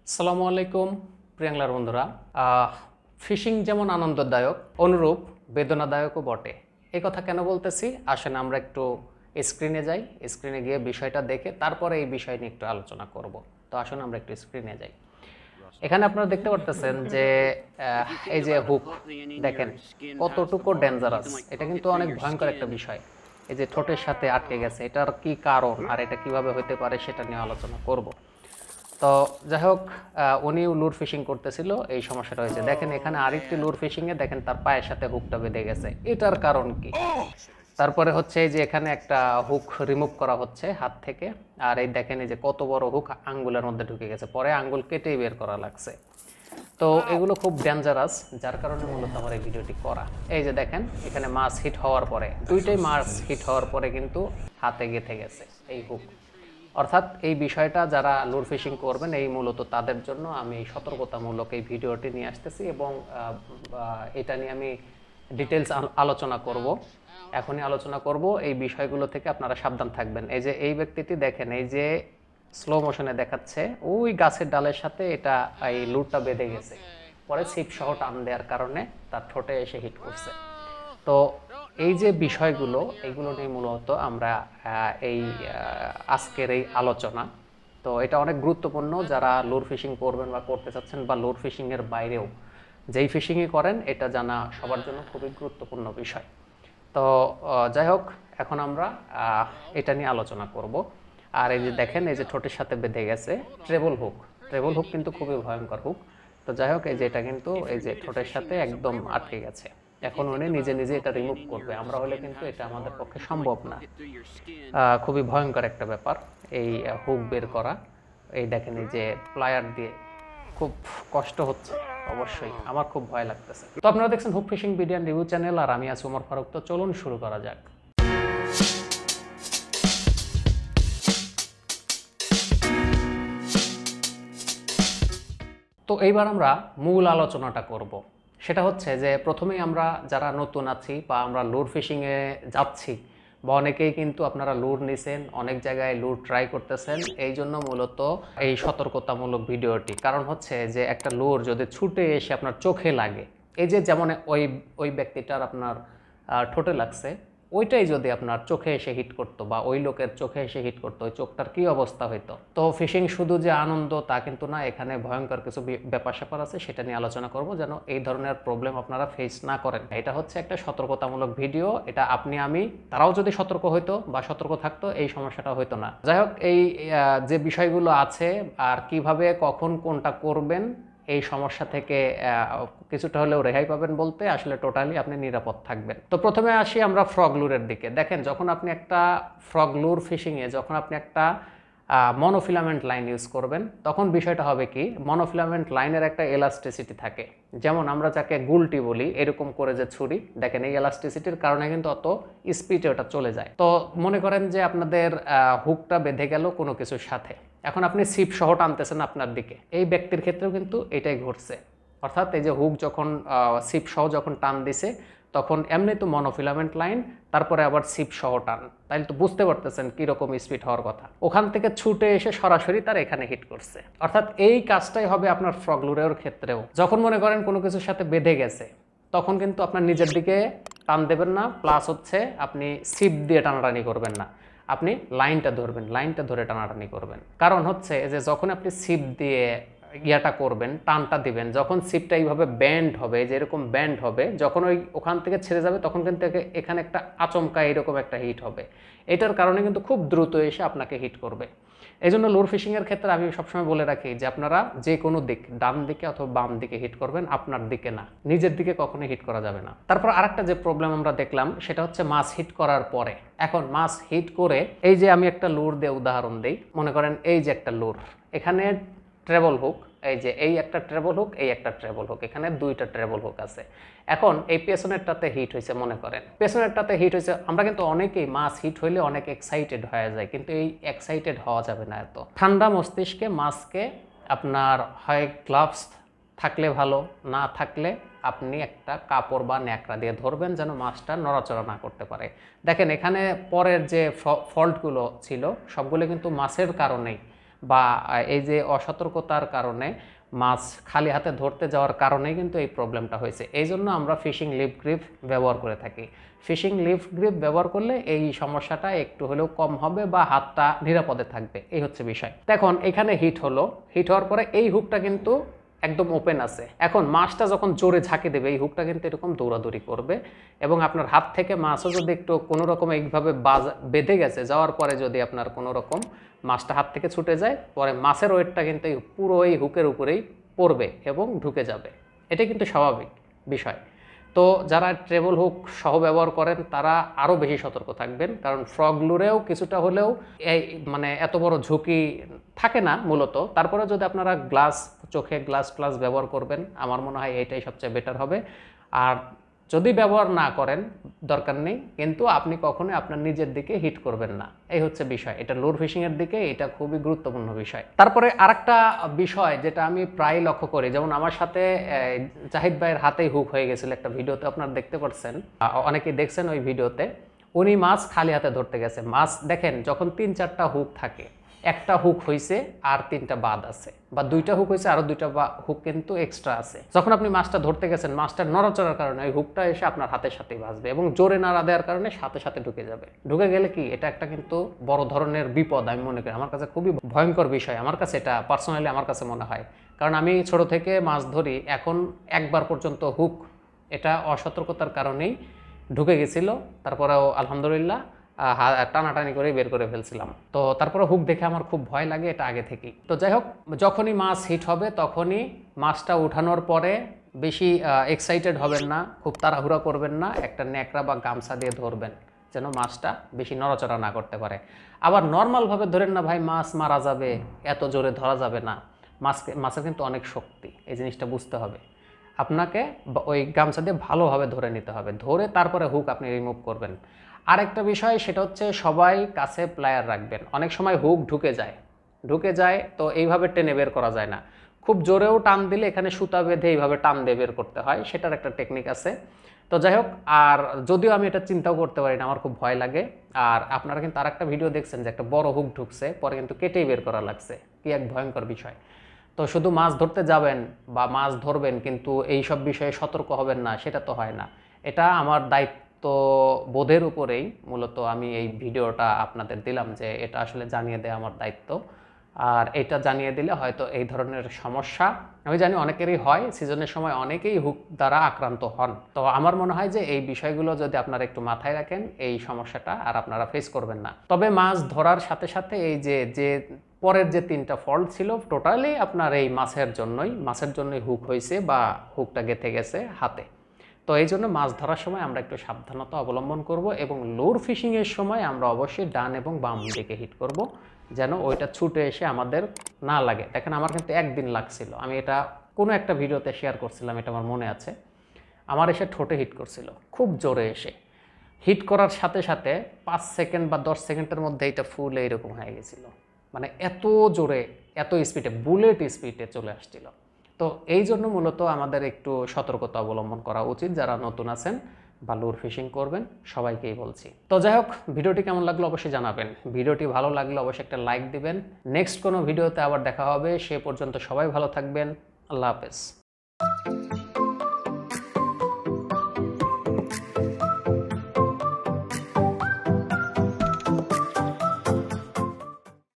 আসসালামু আলাইকুম প্রিয়াংলার বন্ধুরা। ফিশিং যেমন আনন্দদায়ক অনুরূপ বেদনাদায়কও বটে। এই কথা কেন বলতেছি, আসেন আমরা একটু স্ক্রিনে যাই। স্ক্রিনে গিয়ে বিষয়টা দেখে তারপরে এই বিষয় নিয়ে একটু আলোচনা করব। তো আসুন আমরা একটু স্ক্রিনে যাই। এখানে আপনারা দেখতে পারতেছেন যে এই যে হুক, দেখেন কতটুকু ডেঞ্জারাস। এটা কিন্তু অনেক ভয়ঙ্কর একটা বিষয়। এই যে ঠোঁটের সাথে আটকে গেছে, এটার কি কারণ আর এটা কিভাবে হতে পারে সেটা নিয়ে আলোচনা করব। তো যাই হোক, উনিও লুর ফিশিং করতেছিল, এই সমস্যাটা হয়েছে। দেখেন এখানে আরেকটি লুর ফিশিংয়ে দেখেন তার পায়ের সাথে হুকটা বেঁধে গেছে, এটার কারণ কি? তারপরে হচ্ছে এই যে এখানে একটা হুক রিমুভ করা হচ্ছে হাত থেকে, আর এই দেখেন এই যে কত বড় হুক আঙ্গুলের মধ্যে ঢুকে গেছে, পরে আঙ্গুল কেটেই বের করা লাগছে। তো এগুলো খুব ডেঞ্জারাস, যার কারণে মূলত আমার এই ভিডিওটি করা। এই যে দেখেন এখানে মাছ হিট হওয়ার পরে, দুইটাই মাছ হিট হওয়ার পরে কিন্তু হাতে গেঁথে গেছে এই হুক। অর্থাৎ এই বিষয়টা যারা লুর ফিশিং করবেন, এই মূলত তাদের জন্য আমি সতর্কতামূলক এই ভিডিওটি নিয়ে আসতেছি, এবং এটা নিয়ে আমি ডিটেলস আলোচনা করব। এখনই আলোচনা করব, এই বিষয়গুলো থেকে আপনারা সাবধান থাকবেন। এই যে এই ব্যক্তিটি দেখেন, এই যে স্লো মোশনে দেখাচ্ছে ওই গাছের ডালের সাথে এটা এই লুরটা বেঁধে গেছে, পরে ছিপ সহ টান দেওয়ার কারণে তার ঠোঁটে এসে হিট করছে। তো এই যে বিষয়গুলো, এইগুলো নিয়ে মূলত আমরা এই আজকের এই আলোচনা। তো এটা অনেক গুরুত্বপূর্ণ, যারা লুর ফিশিং করবেন বা করতে চাচ্ছেন, বা লুর ফিশিংয়ের বাইরেও যেই ফিশিংই করেন, এটা জানা সবার জন্য খুবই গুরুত্বপূর্ণ বিষয়। তো যাই হোক, এখন আমরা এটা নিয়ে আলোচনা করব। আর এই যে দেখেন এই যে ঠোঁটের সাথে বেঁধে গেছে ট্রেবল হুক। ট্রেবল হুক কিন্তু খুবই ভয়ঙ্কর হুক। তো যাই হোক, এই যে এটা কিন্তু এই যে ঠোঁটের সাথে একদম আটকে গেছে। এখন উনি নিজে নিজে এটা রিমুভ করবে, আমরা হলে কিন্তু এটা আমাদের পক্ষে সম্ভব না। খুবই ভয়ঙ্কর একটা ব্যাপার এই হুক বের করা। এই দেখেন এই যে প্লায়ার দিয়ে খুব কষ্ট হচ্ছে, অবশ্যই আমার খুব ভয় লাগতেছে। তো আপনারা দেখছেন hook fishing video and review channel, আর আমি আছি ওমর ফারুক। তো চলুন শুরু করা যাক। তো এইবার আমরা মূল আলোচনাটা করব। সেটা হচ্ছে যে প্রথমেই আমরা যারা নতুন আছি বা আমরা লুর ফিশিংয়ে যাচ্ছি, বা অনেকেই কিন্তু আপনারা লুর নিছেন, অনেক জায়গায় লুর ট্রাই করতেছেন, এই জন্য মূলত এই সতর্কতামূলক ভিডিওটি। কারণ হচ্ছে যে একটা লুর যদি ছুটে এসে আপনার চোখে লাগে, এই যে যেমন ওই ব্যক্তিটার আপনার ঠোঁটে লাগছে, ওইটাই যদি আপনার চোখে এসে হিট করতো বা ওই লোকের চোখে এসে হিট করতো, ওই চোখটার কি অবস্থা হইতো? তো ফিশিং শুধু যে আনন্দ তা কিন্তু না, এখানে ভয়ঙ্কর কিছু ব্যাপার স্যাপার আছে, সেটা নিয়ে আলোচনা করব, যেন এই ধরনের প্রবলেম আপনারা ফেস না করেন। এটা হচ্ছে একটা সতর্কতামূলক ভিডিও, এটা আপনি আমি তারাও যদি সতর্ক হইতো বা সতর্ক থাকতো, এই সমস্যাটা হইতো না। যাই হোক, এই যে বিষয়গুলো আছে আর কিভাবে কখন কোনটা করবেন, এই সমস্যা থেকে কিছুটা হলেও রেহাই পাবেন, বলতে আসলে টোটালি আপনি নিরাপদ থাকবেন। তো প্রথমে আসি আমরা ফ্রগ লুরের দিকে। দেখেন যখন আপনি একটা ফ্রগ লুর ফিশিংয়ে যখন আপনি একটা মনোফিলামেন্ট লাইন ইউজ করবেন, তখন বিষয়টা হবে কি, মনোফিলামেন্ট লাইনের একটা এলাস্টিসিটি থাকে, যেমন আমরা যাকে গুলটি বলি, এরকম করে যে ছুরি, দেখেন এই এলাস্টিসিটির কারণে কিন্তু অত স্পিডে ওটা চলে যায়। তো মনে করেন যে আপনাদের হুকটা বেঁধে গেল কোনো কিছুর সাথে, এখন আপনি ছিপ সহ টানতেছেন আপনার দিকে, এই ব্যক্তির ক্ষেত্রেও কিন্তু এটাই ঘটছে। অর্থাৎ এই যে হুক যখন ছিপ সহ যখন টান দিছে, তখন এমনি তো মনোফিলামেন্ট লাইন, তারপরে আবার ছিপ সহ টান, তাইলে তো বুঝতে পারতেছেন কীরকম স্পিড হওয়ার কথা। ওখান থেকে ছুটে এসে সরাসরি তার এখানে হিট করছে। অর্থাৎ এই কাজটাই হবে আপনার ফ্রগ লুরের ক্ষেত্রেও। যখন মনে করেন কোনো কিছুর সাথে বেঁধে গেছে, তখন কিন্তু আপনার নিজের দিকে টান দেবেন না, প্লাস হচ্ছে আপনি ছিপ দিয়ে টানাটানি করবেন না, আপনি লাইনটা ধরবেন, লাইনটা ধরে টানাটানি করবেন। কারণ হচ্ছে যে যখন আপনি ছিপ দিয়ে ইয়াটা করবেন, টানটা দিবেন, যখন ছিপটা এইভাবে ব্যান্ড হবে, যেরকম ব্যান্ড হবে, যখন ওখান থেকে ছেড়ে যাবে, তখন কিন্তু এখানে একটা আচমকা এরকম একটা হিট হবে। এটার কারণে কিন্তু খুব দ্রুত এসে আপনাকে হিট করবে। এই জন্য লুর ফিশিংয়ের ক্ষেত্রে আমি সবসময় বলে রাখি যে আপনারা যে কোনো দিক, ডান দিকে অথবা বাম দিকে হিট করবেন, আপনার দিকে না, নিজের দিকে কখনোই হিট করা যাবে না। তারপর আরেকটা যে প্রবলেম আমরা দেখলাম, সেটা হচ্ছে মাছ হিট করার পরে। এখন মাছ হিট করে, এই যে আমি একটা লুর দিয়ে উদাহরণ দিই, মনে করেন এই যে একটা লুর, এখানে ট্রেবল হুক, এই যে এই একটা ট্রেবল হুক, এই একটা ট্রেবল হুক, এখানে দুইটা ট্রেবল হুক আছে। এখন এই পেছনেরটাতে হিট হয়েছে, মনে করেন পেছনেরটাতে হিট হয়েছে, আমরা কিন্তু অনেকেই মাছ হিট হইলে অনেক এক্সাইটেড হয়ে যায়, কিন্তু এই এক্সাইটেড হওয়া যাবে না। এত ঠান্ডা মস্তিষ্কে মাছকে আপনার হয় গ্লাভস থাকলে ভালো, না থাকলে আপনি একটা কাপড় বা ন্যাকড়া দিয়ে ধরবেন, যেন মাছটা নড়াচড়া না করতে পারে। দেখেন এখানে পরের যে ফল্টগুলো ছিল, সবগুলো কিন্তু মাছের কারণেই বা এই যে অসতর্কতার কারণে মাছ খালি হাতে ধরতে যাওয়ার কারণেই কিন্তু এই প্রবলেমটা হয়েছে। এই জন্য আমরা ফিশিং লিপ গ্রিপ ব্যবহার করে থাকি। ফিশিং লিপ গ্রিপ ব্যবহার করলে এই সমস্যাটা একটু হলেও কম হবে বা হাতটা নিরাপদে থাকবে, এই হচ্ছে বিষয়। এখন এখানে হিট হলো, হিট হওয়ার পরে এই হুকটা কিন্তু একদম ওপেন আছে। এখন মাছটা যখন জোরে ঝাঁকি দেবে এই হুকটা কিন্তু এরকম দৌড়াদৌড়ি করবে এবং আপনার হাত থেকে মাছও যদি একটু কোনো রকম এইভাবে বেঁধে গেছে, যাওয়ার পরে যদি আপনার কোনো রকম মাছটা হাত থেকে ছুটে যায়, পরে মাছের ওয়েটটা কিন্তু পুরো এই হুকের উপরেই পড়বে এবং ঢুকে যাবে। এটা কিন্তু স্বাভাবিক বিষয়। তো যারা ট্রেবল হুক সহ ব্যবহার করেন তারা আরও বেশি সতর্ক থাকবেন, কারণ ফ্রগ লুরেও কিছুটা হলেও এই মানে এত বড় ঝুঁকি থাকে না মূলত। তারপরে যদি আপনারা গ্লাস, চোখে গ্লাস প্লাস ব্যবহার করবেন, আমার মনে হয় এইটাই সবচেয়ে বেটার হবে। আর যদি ব্যবহার না করেন দরকার নেই, কিন্তু আপনি কখনোই আপনার নিজের দিকে হিট করবেন না, এই হচ্ছে বিষয়। এটা লুর ফিশিংয়ের দিকে এটা খুবই গুরুত্বপূর্ণ বিষয়। তারপরে আরেকটা বিষয় যেটা আমি প্রায় লক্ষ্য করি, যেমন আমার সাথে জাহিদ ভাইয়ের হাতেই হুক হয়ে গেছিল একটা ভিডিওতে, আপনারা দেখতে পাচ্ছেন, অনেকেই দেখছেন ওই ভিডিওতে। উনি মাছ খালি হাতে ধরতে গেছে, মাছ দেখেন যখন 3-4টা হুক থাকে, একটা হুক হয়েছে আর 3টা বাদ আছে, বা 2টা হুক হয়েছে আরো 2টা হুক কিন্তু এক্সট্রা আছে। যখন আপনি মাছটা ধরতে গেছেন, মাছটা নড়াচড়ার কারণে ওই হুকটা এসে আপনার হাতের সাথেই ভাসবে এবং জোরে নাড়া দেওয়ার কারণে সাথে সাথে ঢুকে যাবে। ঢুকে গেলে কি এটা একটা কিন্তু বড় ধরনের বিপদ আমি মনে করি। আমার কাছে খুবই ভয়ঙ্কর বিষয়, আমার কাছে এটা পার্সোনালি আমার কাছে মনে হয়। কারণ আমি ছোট থেকে মাছ ধরি, এখন একবার পর্যন্ত হুক এটা অসতর্কতার কারণেই ঢুকে গেছিল, তারপরেও আলহামদুলিল্লাহ টানাটানি করে বের করে ফেলছিলাম। তো তারপরে হুক দেখে আমার খুব ভয় লাগে, এটা আগে থেকেই। তো যাই হোক, যখনই মাছ হিট হবে তখনই মাছটা উঠানোর পরে বেশি এক্সাইটেড হবেন না, খুব তাড়াহুড়া করবেন না, একটা ন্যাকড়া বা গামছা দিয়ে ধরবেন যেন মাছটা বেশি নড়াচড়া না করতে পারে। আবার নর্মালভাবে ধরেন না ভাই, মাছ মারা যাবে, এত জোরে ধরা যাবে না। মাছের কিন্তু অনেক শক্তি, এই জিনিসটা বুঝতে হবে। আপনাকে ওই গামছা দিয়ে ভালোভাবে ধরে নিতে হবে, ধরে তারপরে হুক আপনি রিমুভ করবেন। আরেকটা বিষয় সেটা হচ্ছে সবাই কাছে প্লায়ার রাখবেন। অনেক সময় হুক ঢুকে যায় তো এইভাবে টেনে বের করা যায় না, খুব জোরেও টান দিলে এখানে সুতা বেঁধে এইভাবে টান দিয়ে বের করতে হয়, সেটার একটা টেকনিক আছে। তো যাই হোক, আর যদিও আমি এটা চিন্তাও করতে পারি না, আমার খুব ভয় লাগে। আর আপনারা কিন্তু আরেকটা ভিডিও দেখছেন যে একটা বড় হুক ঢুকছে, পরে কিন্তু কেটেই বের করা লাগছে, কি এক ভয়ঙ্কর বিষয়। তো শুধু মাছ ধরতে যাবেন বা মাছ ধরবেন কিন্তু এই সব বিষয়ে সতর্ক হবেন না, সেটা তো হয় না। এটা আমার দায়িত্ব বোধের উপরেই মূলত আমি এই ভিডিওটা আপনাদের দিলাম, যে এটা আসলে জানিয়ে দেওয়া আমার দায়িত্ব। আর এটা জানিয়ে দিলে হয়তো এই ধরনের সমস্যা, আমি জানি অনেকেরই হয়, সিজনের সময় অনেকেই হুক দ্বারা আক্রান্ত হন। তো আমার মনে হয় যে এই বিষয়গুলো যদি আপনারা একটু মাথায় রাখেন, এই সমস্যাটা আর আপনারা ফেস করবেন না। তবে মাছ ধরার সাথে সাথে এই যে পরের যে 3টা ফল্ট ছিল, টোটালি আপনার এই মাছের জন্যই হুক হয়েছে বা হুকটা গেঁথে গেছে হাতে। তো এই জন্য মাছ ধরার সময় আমরা একটু সাবধানতা অবলম্বন করব এবং লুর ফিশিংয়ের সময় আমরা অবশ্যই ডান এবং বাম দিকে হিট করব, যেন ওইটা ছুটে এসে আমাদের না লাগে। দেখেন আমার কিন্তু একদিন লাগছিল, আমি এটা কোনো একটা ভিডিওতে শেয়ার করছিলাম, এটা আমার মনে আছে। আমার এসে ঠোঁটে হিট করছিল খুব জোরে, এসে হিট করার সাথে সাথে 5 সেকেন্ড বা 10 সেকেন্ডের মধ্যে এটা ফুল এইরকম হয়ে গেছিলো, মানে এত জোরে, এত স্পিডে, বুলেট স্পিডে চলে আসছিল। তো এই জন্য মূলত আমাদের একটু সতর্কতা অবলম্বন করা উচিত যারা নতুন আছেন বা লুর ফিশিং করবেন, সবাইকেই বলছি। তো যাই হোক, ভিডিওটি কেমন লাগলো অবশ্যই জানাবেন। ভিডিওটি ভালো লাগলে অবশ্যই একটা লাইক দিবেন। নেক্সট কোনো ভিডিওতে আবার দেখা হবে, সে পর্যন্ত সবাই ভালো থাকবেন। আল্লাহ হাফেজ।